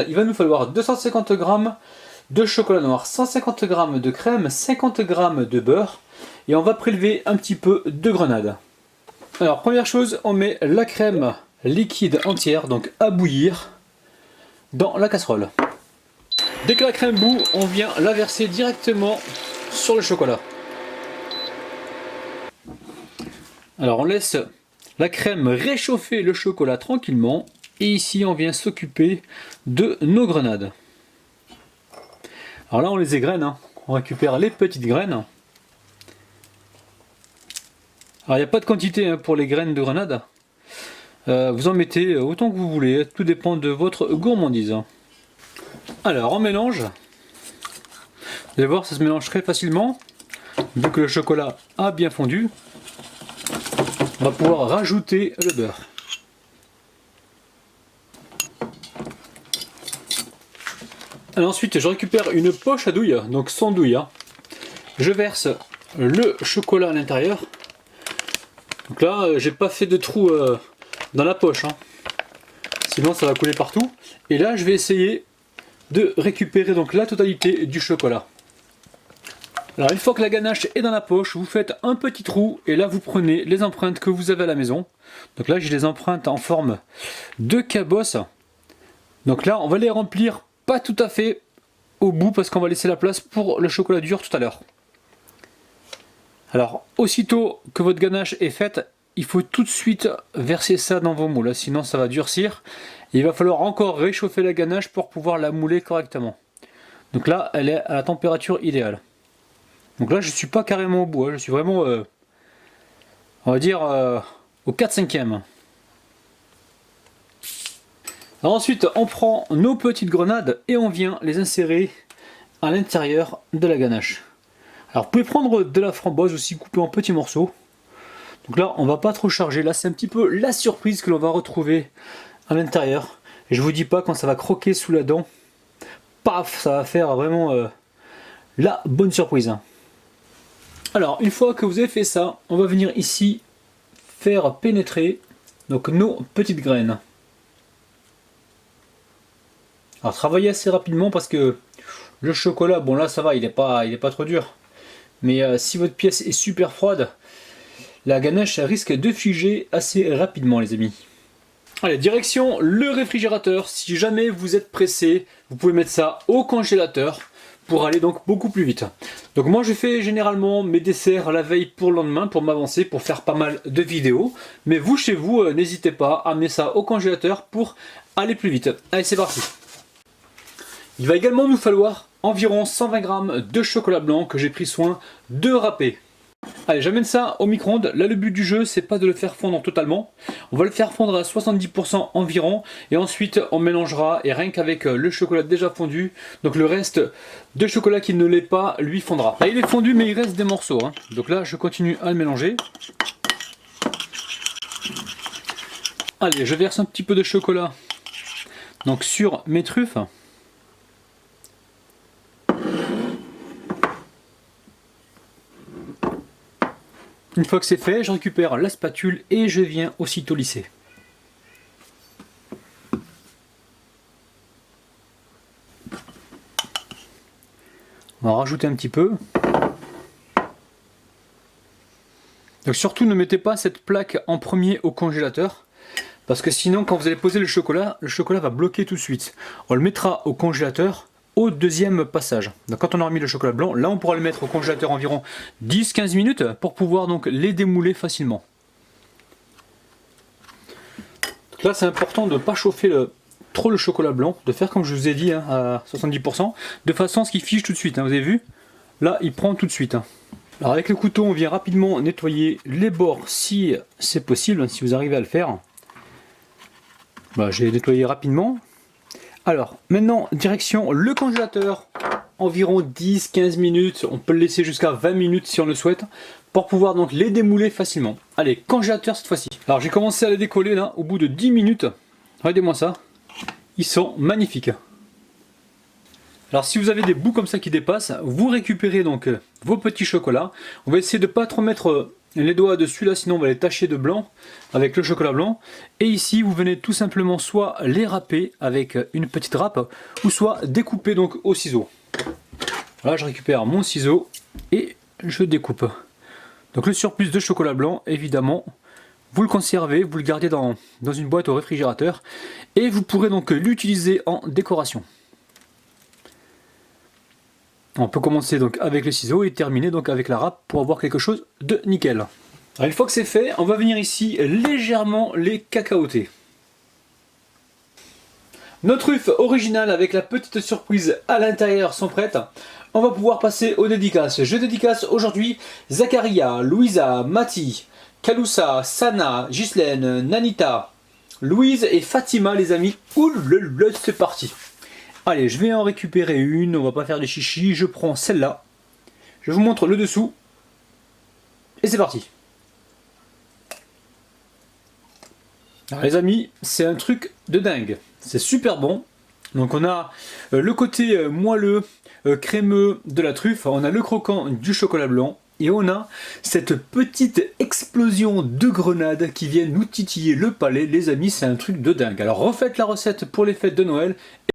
Il va nous falloir 250 g de chocolat noir, 150 g de crème, 50 g de beurre et on va prélever un petit peu de grenade. Alors première chose, on met la crème liquide entière, donc à bouillir, dans la casserole. Dès que la crème bout, on vient la verser directement sur le chocolat. Alors on laisse la crème réchauffer le chocolat tranquillement et ici on vient s'occuper de nos grenades. Alors là on les égrène, hein. On récupère les petites graines. Alors il n'y a pas de quantité pour les graines de grenade. Vous en mettez autant que vous voulez, tout dépend de votre gourmandise. Alors on mélange. Vous allez voir, ça se mélange très facilement. Vu que le chocolat a bien fondu, on va pouvoir rajouter le beurre. Alors ensuite, je récupère une poche à douille, donc sans douille. Je verse le chocolat à l'intérieur. Donc là, j'ai pas fait de trou dans la poche, sinon ça va couler partout. Et là, je vais essayer de récupérer donc la totalité du chocolat. Alors une fois que la ganache est dans la poche, vous faites un petit trou et là vous prenez les empreintes que vous avez à la maison. Donc là j'ai des empreintes en forme de cabosse. Donc là on va les remplir pas tout à fait au bout parce qu'on va laisser la place pour le chocolat dur tout à l'heure. Alors aussitôt que votre ganache est faite, il faut tout de suite verser ça dans vos moules, sinon ça va durcir. Et il va falloir encore réchauffer la ganache pour pouvoir la mouler correctement. Donc là elle est à la température idéale. Donc là je ne suis pas carrément au bout, je suis vraiment on va dire au 4/5e. Alors ensuite on prend nos petites grenades et on vient les insérer à l'intérieur de la ganache. Alors vous pouvez prendre de la framboise aussi coupée en petits morceaux. Donc là on va pas trop charger, là c'est un petit peu la surprise que l'on va retrouver à l'intérieur. Et je vous dis pas quand ça va croquer sous la dent, paf, ça va faire vraiment la bonne surprise. Alors une fois que vous avez fait ça, on va venir ici faire pénétrer donc nos petites graines. Alors travaillez assez rapidement parce que le chocolat, bon là ça va, il est pas trop dur. Mais si votre pièce est super froide, la ganache risque de figer assez rapidement les amis. Allez, direction le réfrigérateur. Si jamais vous êtes pressé, vous pouvez mettre ça au congélateur pour aller donc beaucoup plus vite. Donc moi je fais généralement mes desserts la veille pour le lendemain pour m'avancer, pour faire pas mal de vidéos. Mais vous chez vous, n'hésitez pas à amener ça au congélateur pour aller plus vite. Allez, c'est parti. Il va également nous falloir environ 120 g de chocolat blanc que j'ai pris soin de râper. Allez, j'amène ça au micro-ondes. Là, le but du jeu, c'est pas de le faire fondre totalement. On va le faire fondre à 70% environ. Et ensuite, on mélangera. Et rien qu'avec le chocolat déjà fondu, donc le reste de chocolat qui ne l'est pas, lui fondra. Là, il est fondu, mais il reste des morceaux. Donc là, je continue à le mélanger. Allez, je verse un petit peu de chocolat donc sur mes truffes. Une fois que c'est fait, je récupère la spatule et je viens aussitôt lisser. On va rajouter un petit peu. Donc surtout ne mettez pas cette plaque en premier au congélateur. Parce que sinon quand vous allez poser le chocolat va bloquer tout de suite. On le mettra au congélateur au deuxième passage. Donc quand on aura mis le chocolat blanc, là on pourra le mettre au congélateur environ 10-15 minutes pour pouvoir donc les démouler facilement. Donc là c'est important de ne pas chauffer trop le chocolat blanc, de faire comme je vous ai dit à 70%, de façon à ce qu'il fige tout de suite. Vous avez vu, là il prend tout de suite. Alors avec le couteau on vient rapidement nettoyer les bords si c'est possible, si vous arrivez à le faire. Voilà, j'ai nettoyé rapidement. Alors, maintenant, direction le congélateur, environ 10-15 minutes, on peut le laisser jusqu'à 20 minutes si on le souhaite, pour pouvoir donc les démouler facilement. Allez, congélateur cette fois-ci. Alors j'ai commencé à les décoller là, au bout de 10 minutes, regardez-moi ça, ils sont magnifiques. Alors si vous avez des bouts comme ça qui dépassent, vous récupérez donc vos petits chocolats, on va essayer de ne pas trop mettre les doigts dessus là, sinon on va les tacher de blanc avec le chocolat blanc. Et ici, vous venez tout simplement soit les râper avec une petite râpe, ou soit découper donc au ciseau. Là, je récupère mon ciseau et je découpe. Donc le surplus de chocolat blanc, évidemment, vous le conservez, vous le gardez dans une boîte au réfrigérateur et vous pourrez donc l'utiliser en décoration. On peut commencer donc avec le ciseau et terminer donc avec la râpe pour avoir quelque chose de nickel. Alors, une fois que c'est fait, on va venir ici légèrement les cacaoter. Nos truffes originales avec la petite surprise à l'intérieur sont prêtes. On va pouvoir passer aux dédicaces. Je dédicace aujourd'hui Zacharia, Louisa, Mathie, Kaloussa, Sana, Ghislaine, Nanita, Louise et Fatima les amis. Oulala, c'est parti. Allez, je vais en récupérer une, on va pas faire des chichis, je prends celle-là. Je vous montre le dessous. Et c'est parti. Alors les amis, c'est un truc de dingue. C'est super bon. Donc on a le côté moelleux, crémeux de la truffe, on a le croquant du chocolat blanc, et on a cette petite explosion de grenades qui viennent nous titiller le palais. Les amis, c'est un truc de dingue. Alors refaites la recette pour les fêtes de Noël.